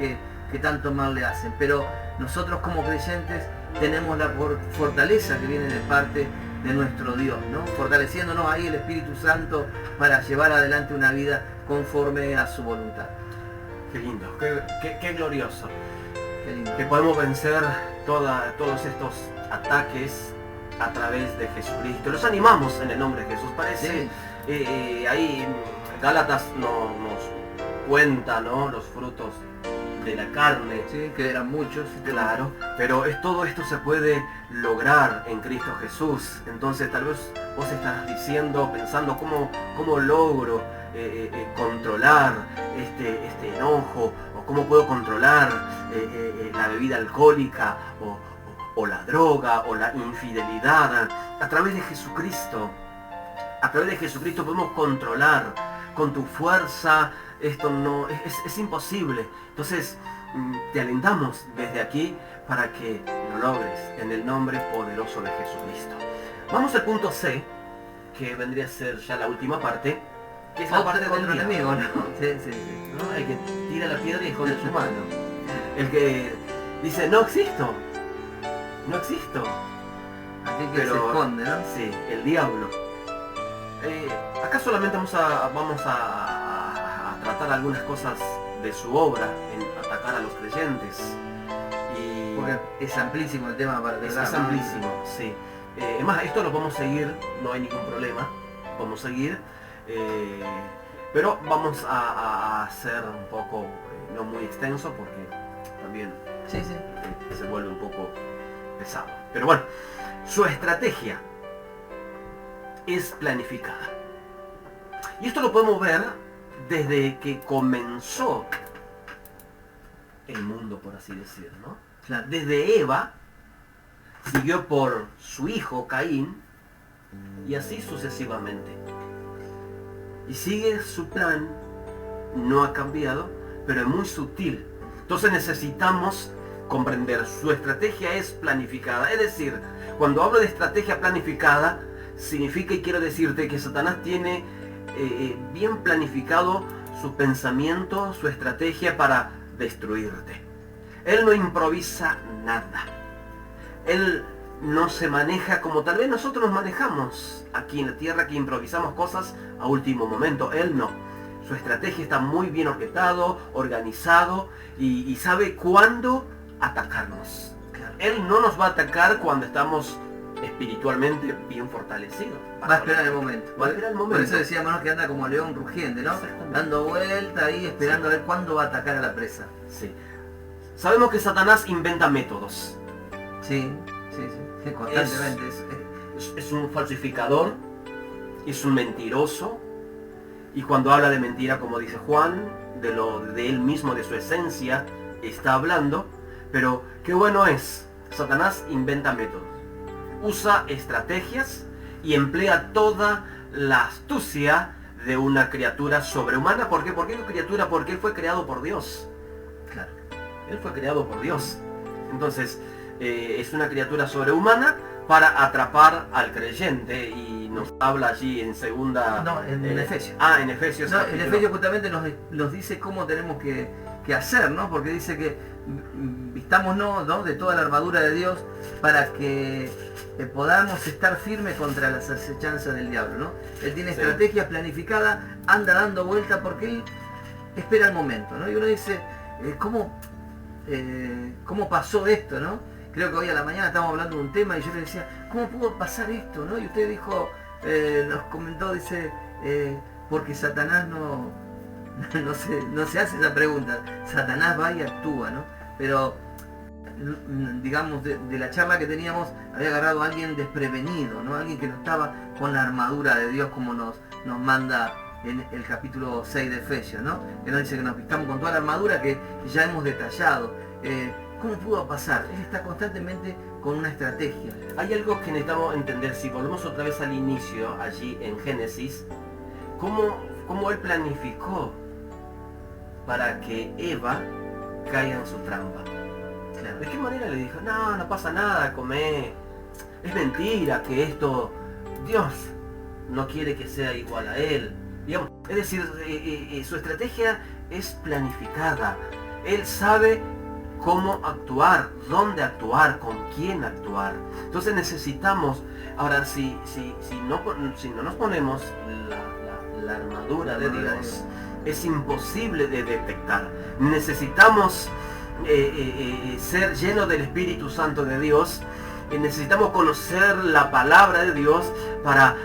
que tanto mal le hacen. Pero nosotros como creyentes tenemos la fortaleza que viene de parte de nuestro Dios, ¿no? Fortaleciéndonos ahí el Espíritu Santo para llevar adelante una vida conforme a su voluntad. Qué lindo, qué glorioso. Qué lindo. Que podemos vencer todos estos ataques a través de Jesucristo. Los animamos en el nombre de Jesús. Parece, ahí Gálatas nos cuenta, ¿no? Los frutos de la carne. Sí, que eran muchos. Claro, pero todo esto se puede lograr en Cristo Jesús. Entonces tal vez vos estarás pensando cómo logro controlar este enojo, o cómo puedo controlar la bebida alcohólica, o la droga, o la infidelidad. A través de Jesucristo. A través de Jesucristo podemos controlar. Con tu fuerza esto no es imposible. Entonces te alentamos desde aquí para que lo logres en el nombre poderoso de Jesucristo. Vamos al punto C, que vendría a ser ya la última parte, que es la parte del enemigo, ¿no? Sí. ¿No? El que tira la piedra y esconde su mano. El que dice, no existo. Aquel que se esconde, ¿no? Sí, el diablo. Acá solamente vamos a tratar algunas cosas de su obra en atacar a los creyentes. Porque es amplísimo el tema para tratar. Es amplísimo, sí. Es más, esto lo podemos seguir, no hay ningún problema. Vamos a seguir. Pero vamos a hacer un poco, no muy extenso, porque también se vuelve un poco pesado. Pero bueno, su estrategia es planificada. Y esto lo podemos ver desde que comenzó el mundo, por así decirlo, ¿no? Claro. Desde Eva, siguió por su hijo Caín, y así sucesivamente. Y sigue su plan, no ha cambiado, pero es muy sutil. Entonces necesitamos comprender, su estrategia es planificada. Es decir, cuando hablo de estrategia planificada, significa, y quiero decirte, que Satanás tiene bien planificado su pensamiento, su estrategia para destruirte. Él no improvisa nada. Él no se maneja como tal vez nosotros nos manejamos aquí en la tierra, que improvisamos cosas a último momento. Él no. Su estrategia está muy bien orquestado, organizado, y sabe cuándo atacarnos. Él no nos va a atacar cuando estamos espiritualmente bien fortalecidos. Va a esperar el momento. Va a esperar el momento. Por eso decíamos, ¿no?, que anda como león rugiente, ¿no? Dando vuelta ahí, esperando a ver cuándo va a atacar a la presa. Sí. Sabemos que Satanás inventa métodos. Sí, constantemente. Es un falsificador, es un mentiroso, y cuando habla de mentira, como dice Juan, de él mismo, de su esencia, está hablando. Pero qué bueno es, Satanás inventa métodos, usa estrategias y emplea toda la astucia de una criatura sobrehumana. ¿Por qué? ¿Por qué una criatura? Porque él fue creado por Dios. Claro. Él fue creado por Dios. Entonces, es una criatura sobrehumana para atrapar al creyente, y nos habla allí en segunda... No, en Efesios. En Efesios. No, en Efesios justamente nos dice cómo tenemos que hacer, ¿no? Porque dice que vistámonos, ¿no?, de toda la armadura de Dios para que podamos estar firmes contra las acechanzas del diablo, ¿no? Él tiene estrategia planificada, anda dando vuelta porque él espera el momento, ¿no? Y uno dice, ¿cómo pasó esto, no? Creo que hoy a la mañana estábamos hablando de un tema y yo le decía, ¿cómo pudo pasar esto, no? Y usted dijo, nos comentó, dice, porque Satanás no se hace esa pregunta. Satanás va y actúa, ¿no? Pero digamos, de la charla que teníamos, había agarrado a alguien desprevenido, ¿no? Alguien que no estaba con la armadura de Dios como nos manda en el capítulo 6 de Efesios, ¿no? Que nos dice que nos vistamos con toda la armadura que ya hemos detallado. ¿Cómo pudo pasar? Él está constantemente con una estrategia. Hay algo que necesitamos entender, si volvemos otra vez al inicio, allí en Génesis, cómo él planificó para que Eva caiga en su trampa. Claro. ¿De qué manera le dijo? No pasa nada, comé. Es mentira que esto, Dios no quiere que sea igual a él. Digamos, es decir, su estrategia es planificada. Él sabe cómo actuar, dónde actuar, con quién actuar. Entonces necesitamos, ahora si no nos ponemos la armadura de Dios, es imposible de detectar. Necesitamos ser llenos del Espíritu Santo de Dios. Necesitamos conocer la palabra de Dios para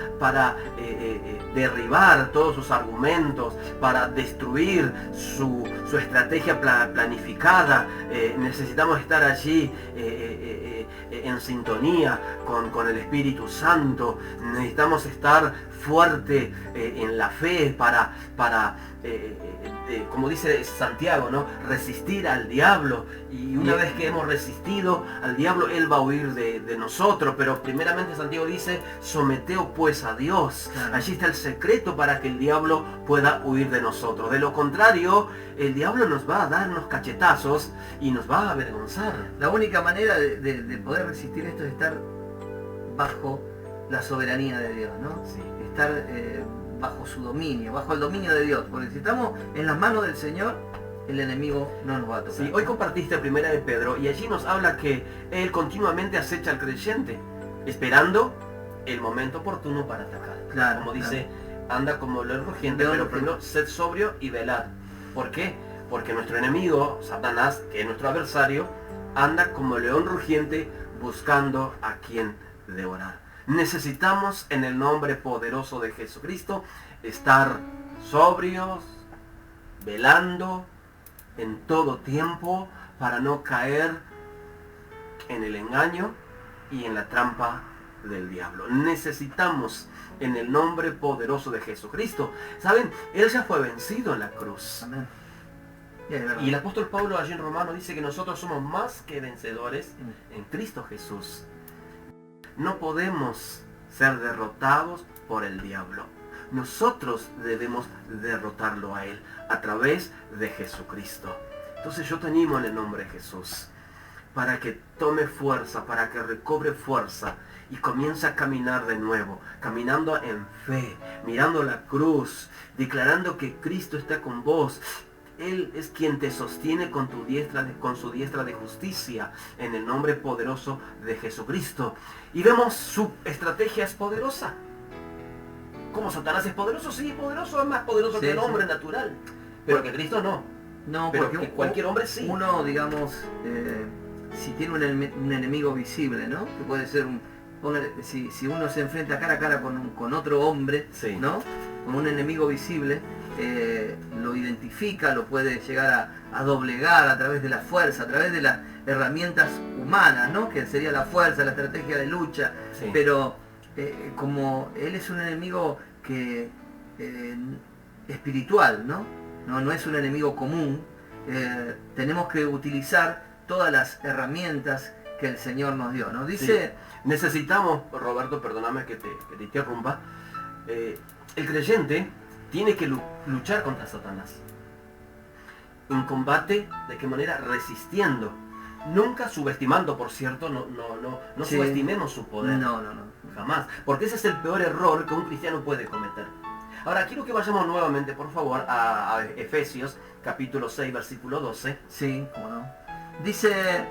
derribar todos sus argumentos, para destruir su estrategia planificada. Necesitamos estar allí en sintonía con el Espíritu Santo. Necesitamos estar fuerte en la fe para como dice Santiago, ¿no? Resistir al diablo. Y una vez que hemos resistido al diablo, él va a huir de nosotros. Pero primeramente Santiago dice, someteo pues a Dios. Claro. Allí está el secreto para que el diablo pueda huir de nosotros. De lo contrario, el diablo nos va a dar unos cachetazos y nos va a avergonzar. La única manera de poder resistir esto es estar bajo la soberanía de Dios, ¿no? Sí. Estar bajo su dominio, bajo el dominio de Dios. Porque si estamos en las manos del Señor, el enemigo no nos va a tocar. Sí, hoy compartiste Primera de Pedro y allí nos habla que él continuamente acecha al creyente, esperando el momento oportuno para atacar. Claro, como dice, anda como león rugiente, León pero rugiente. primero sed sobrio y velad. ¿Por qué? Porque nuestro enemigo, Satanás, que es nuestro adversario, anda como león rugiente buscando a quien devorar. Necesitamos en el nombre poderoso de Jesucristo estar sobrios, velando en todo tiempo para no caer en el engaño y en la trampa del diablo. Necesitamos en el nombre poderoso de Jesucristo. ¿Saben? Él ya fue vencido en la cruz. Amén. Es verdad. Y el apóstol Pablo allí en Romanos dice que nosotros somos más que vencedores en Cristo Jesús. No podemos ser derrotados por el diablo. Nosotros debemos derrotarlo a él a través de Jesucristo. Entonces yo te animo en el nombre de Jesús para que tome fuerza, para que recobre fuerza y comience a caminar de nuevo, caminando en fe, mirando la cruz, declarando que Cristo está con vos. Él es quien te sostiene con su diestra de justicia, en el nombre poderoso de Jesucristo. Y vemos su estrategia es poderosa. ¿Cómo Satanás es poderoso? Sí, poderoso, es más poderoso que el hombre natural. Pero que Cristo no. No, Pero porque que cualquier hombre sí. Uno, digamos, si tiene un enemigo visible, ¿no? Que puede ser si uno se enfrenta cara a cara con otro hombre, Sí. ¿no? Con un enemigo visible, lo identifica, lo puede llegar a doblegar a través de la fuerza, a través de las herramientas humanas, ¿no? Que sería la fuerza, la estrategia de lucha. Sí. Pero como él es un enemigo que espiritual, ¿no? No es un enemigo común, tenemos que utilizar todas las herramientas que el Señor nos dio, ¿no? Dice... Sí. Necesitamos, Roberto, perdóname que te interrumpa, el creyente tiene que luchar contra Satanás. En combate, ¿de qué manera? Resistiendo. Nunca subestimando, por cierto, no Sí. subestimemos su poder. No. Jamás. Porque ese es el peor error que un cristiano puede cometer. Ahora, quiero que vayamos nuevamente, por favor, a Efesios, capítulo 6, versículo 12. Sí, cómo no. Dice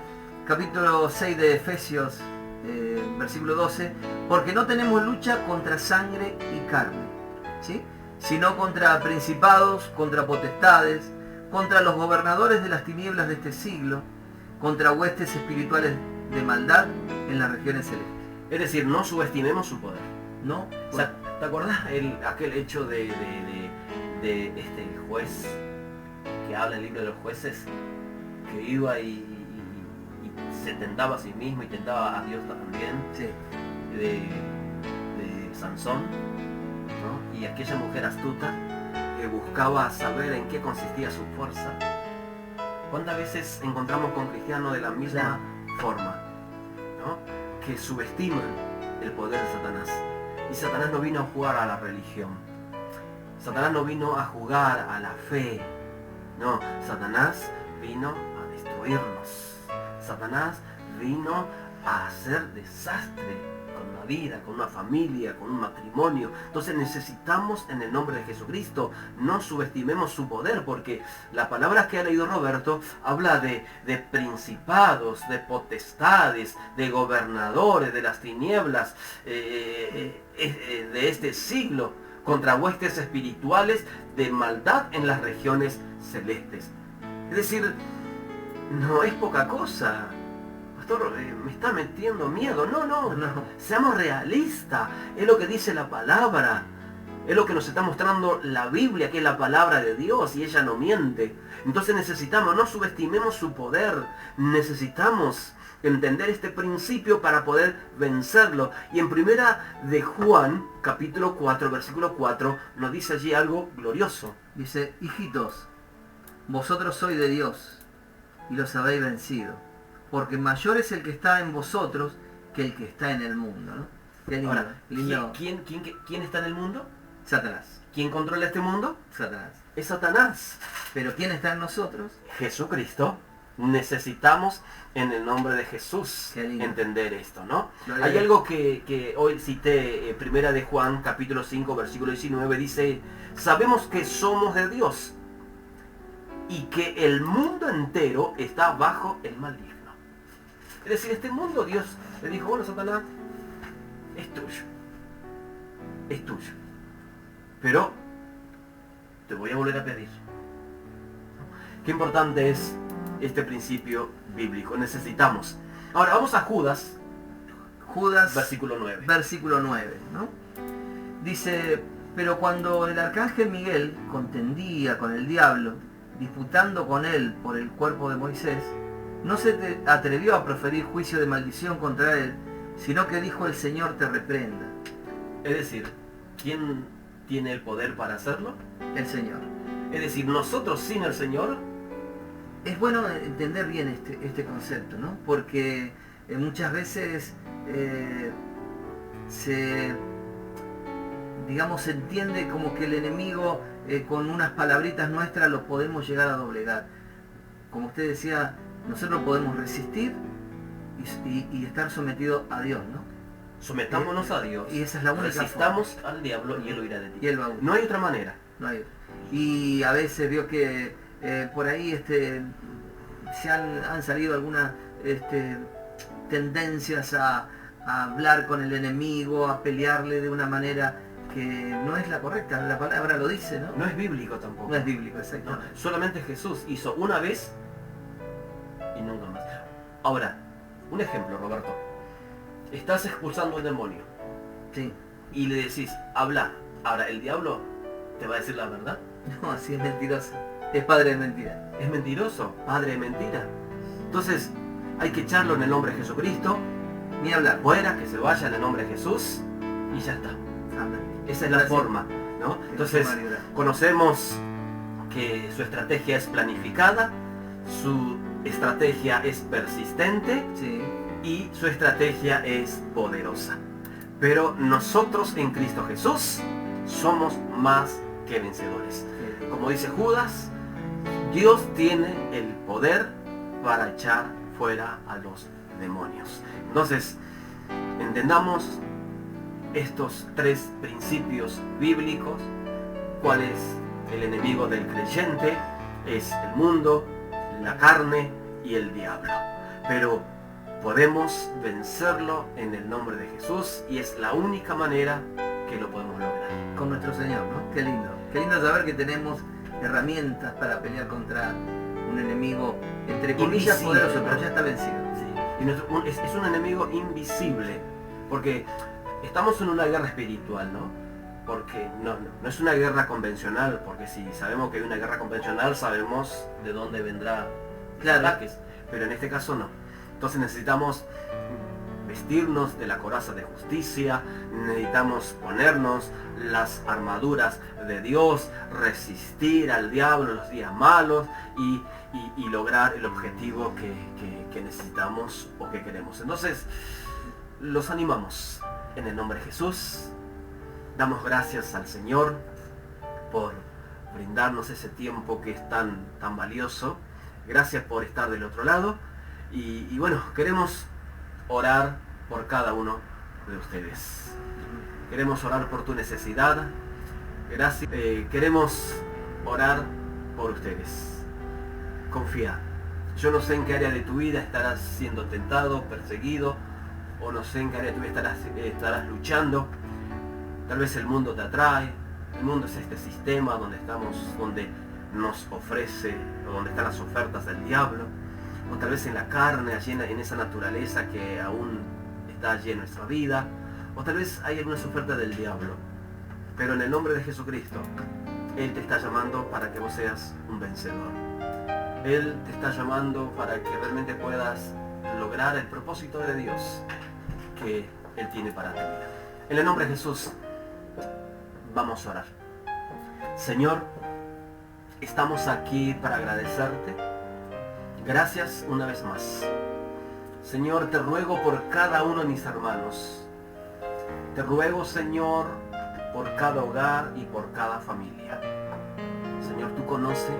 capítulo 6 de Efesios, versículo 12, porque no tenemos lucha contra sangre y carne, ¿sí? Sino contra principados, contra potestades, contra los gobernadores de las tinieblas de este siglo, contra huestes espirituales de maldad en las regiones celestes. Es decir, no subestimemos su poder. ¿No? O sea, ¿te acordás aquel hecho de este juez que habla en el libro de los jueces? Que iba y se tentaba a sí mismo y tentaba a Dios también, Sí. de Sansón, ¿no? Y aquella mujer astuta que buscaba saber en qué consistía su fuerza. ¿Cuántas veces encontramos con cristianos de la misma forma, ¿no? Que subestiman el poder de Satanás? Y Satanás no vino a jugar a la religión. Satanás no vino a jugar a la fe. No, Satanás vino a destruirnos. Satanás vino a hacer desastre con una vida, con una familia, con un matrimonio. Entonces necesitamos, en el nombre de Jesucristo, no subestimemos su poder, porque la palabra que ha leído Roberto habla de principados, de potestades, de gobernadores, de las tinieblas, de este siglo, contra huestes espirituales de maldad en las regiones celestes. Es decir, no es poca cosa. Pastor, me está metiendo miedo. No, seamos realistas. Es lo que dice la palabra. Es lo que nos está mostrando la Biblia, que es la palabra de Dios, y ella no miente. Entonces no subestimemos su poder. Necesitamos entender este principio para poder vencerlo. Y en primera de Juan, capítulo 4, versículo 4, nos dice allí algo glorioso. Dice, hijitos, vosotros sois de Dios y los habéis vencido, porque mayor es el que está en vosotros que el que está en el mundo, ¿no? Qué lindo. Ahora, lindo. ¿quién está en el mundo? Satanás. ¿Quién controla este mundo? Satanás. Es Satanás. Pero ¿quién está en nosotros? Jesucristo. Necesitamos, en el nombre de Jesús, entender esto, ¿no? Hay algo que hoy cité, primera de Juan, capítulo 5, versículo 19, dice, sabemos que somos de Dios y que el mundo entero está bajo el maligno. Es decir, este mundo Dios le dijo, bueno, Satanás, es tuyo. Es tuyo. Pero te voy a volver a pedir. Qué importante es este principio bíblico. Necesitamos. Ahora vamos a Judas. Judas, versículo 9. Versículo 9, ¿no? Dice, pero cuando el arcángel Miguel contendía con el diablo, disputando con él por el cuerpo de Moisés, no se atrevió a proferir juicio de maldición contra él, sino que dijo, el Señor te reprenda. Es decir, ¿quién tiene el poder para hacerlo? El Señor. Es decir, nosotros sin el Señor. Es bueno entender bien este concepto, ¿no? Porque muchas veces se entiende como que el enemigo con unas palabritas nuestras lo podemos llegar a doblegar. Como usted decía, nosotros podemos resistir y estar sometidos a Dios, ¿no? Sometámonos a Dios. Y esa es la única Resistamos forma. al diablo y él huirá de ti. Y él va a huir. No hay otra manera. No hay otra. Y a veces veo que por ahí se han salido algunas tendencias a hablar con el enemigo, a pelearle de una manera que no es la correcta. La palabra lo dice, ¿no? No es bíblico tampoco. No es bíblico, exacto. No, solamente Jesús hizo una vez y nunca más. Ahora, un ejemplo, Roberto. Estás expulsando un demonio. Sí. Y le decís, habla. Ahora, ¿el diablo te va a decir la verdad? No, así es mentiroso. Es padre de mentira. Es mentiroso, padre de mentira. Entonces, hay que echarlo en el nombre de Jesucristo. Ni hablar. Fuera, que se vaya en el nombre de Jesús. Y ya está. Amén. Esa es la forma, ¿no? Entonces, conocemos que su estrategia es planificada, su estrategia es persistente, sí, y su estrategia es poderosa. Pero nosotros en Cristo Jesús somos más que vencedores. Como dice Judas, Dios tiene el poder para echar fuera a los demonios. Entonces, entendamos estos tres principios bíblicos. ¿Cuál es el enemigo del creyente? Es el mundo, la carne y el diablo. Pero podemos vencerlo en el nombre de Jesús y es la única manera que lo podemos lograr. Con nuestro Señor, ¿no? Qué lindo. Qué lindo saber que tenemos herramientas para pelear contra un enemigo, entre comillas, invisible, poderoso, pero ya está vencido. Sí. Y es un enemigo invisible, porque estamos en una guerra espiritual, ¿no? Porque no es una guerra convencional, porque si sabemos que hay una guerra convencional, sabemos de dónde vendrá los ataques, pero en este caso no. Entonces necesitamos vestirnos de la coraza de justicia, necesitamos ponernos las armaduras de Dios, resistir al diablo en los días malos y lograr el objetivo que necesitamos o que queremos. Entonces, los animamos en el nombre de Jesús. Damos gracias al Señor por brindarnos ese tiempo que es tan valioso. Gracias por estar del otro lado. Y bueno, queremos orar por cada uno de ustedes. Queremos orar por tu necesidad. Gracias. Queremos orar por ustedes. Confía. Yo no sé en qué área de tu vida estarás siendo tentado, perseguido, o no sé en qué área de tu vida estarás luchando. Tal vez el mundo te atrae. El mundo es este sistema donde nos ofrece, o donde están las ofertas del diablo, o tal vez en la carne, allí en esa naturaleza que aún está allí en nuestra vida, o tal vez hay algunas ofertas del diablo. Pero en el nombre de Jesucristo, Él te está llamando para que vos seas un vencedor. Él te está llamando para que realmente puedas lograr el propósito de Dios que Él tiene para tu vida. En el nombre de Jesús, vamos a orar. Señor, estamos aquí para agradecerte. Gracias una vez más. Señor, te ruego por cada uno de mis hermanos. Te ruego, Señor, por cada hogar y por cada familia. Señor, tú conoces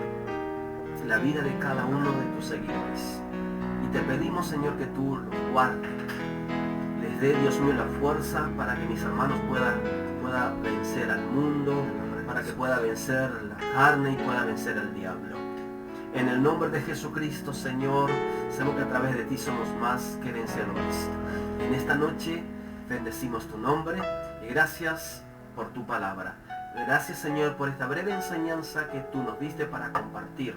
la vida de cada uno de tus seguidores. Y te pedimos, Señor, que tú los guardes. Les dé, Dios mío, la fuerza para que mis hermanos pueda vencer al mundo, para que pueda vencer la carne y pueda vencer al diablo. En el nombre de Jesucristo, Señor, sabemos que a través de ti somos más que vencedores. En esta noche bendecimos tu nombre y gracias por tu palabra. Gracias, Señor, por esta breve enseñanza que tú nos diste para compartir.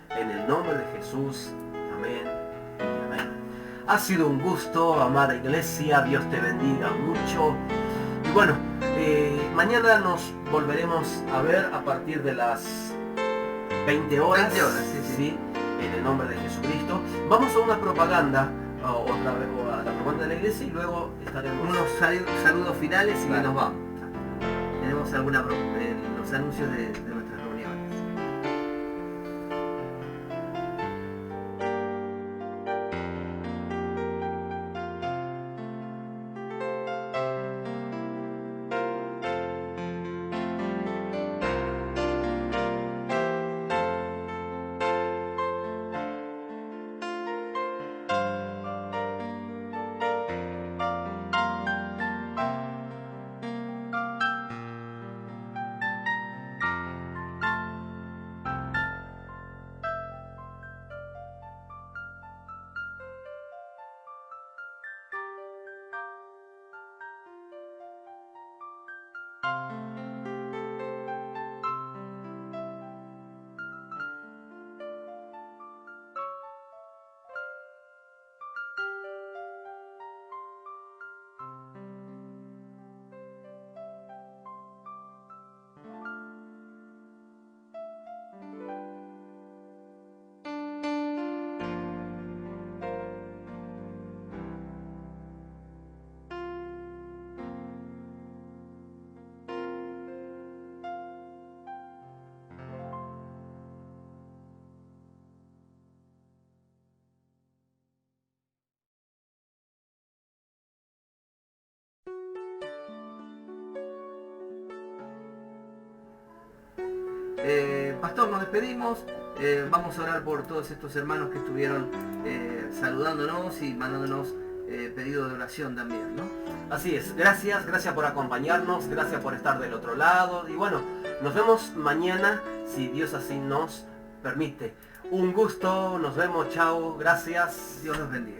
En el nombre de Jesús. Amén y amén. Ha sido un gusto, amada iglesia. Dios te bendiga mucho. Y bueno, mañana nos volveremos a ver a partir de las 20 horas. 20 horas, sí. En el nombre de Jesucristo. Vamos a una propaganda, otra vez, o a la propaganda de la iglesia, y luego estaremos... Unos saludos finales y Vale. nos vamos. Tenemos los anuncios de nuestras reuniones. Pastor, nos despedimos. Vamos a orar por todos estos hermanos que estuvieron saludándonos y mandándonos pedido de oración también, ¿no? Así es, gracias por acompañarnos, gracias por estar del otro lado. Y bueno, nos vemos mañana, si Dios así nos permite. Un gusto, nos vemos, chao, gracias. Dios los bendiga.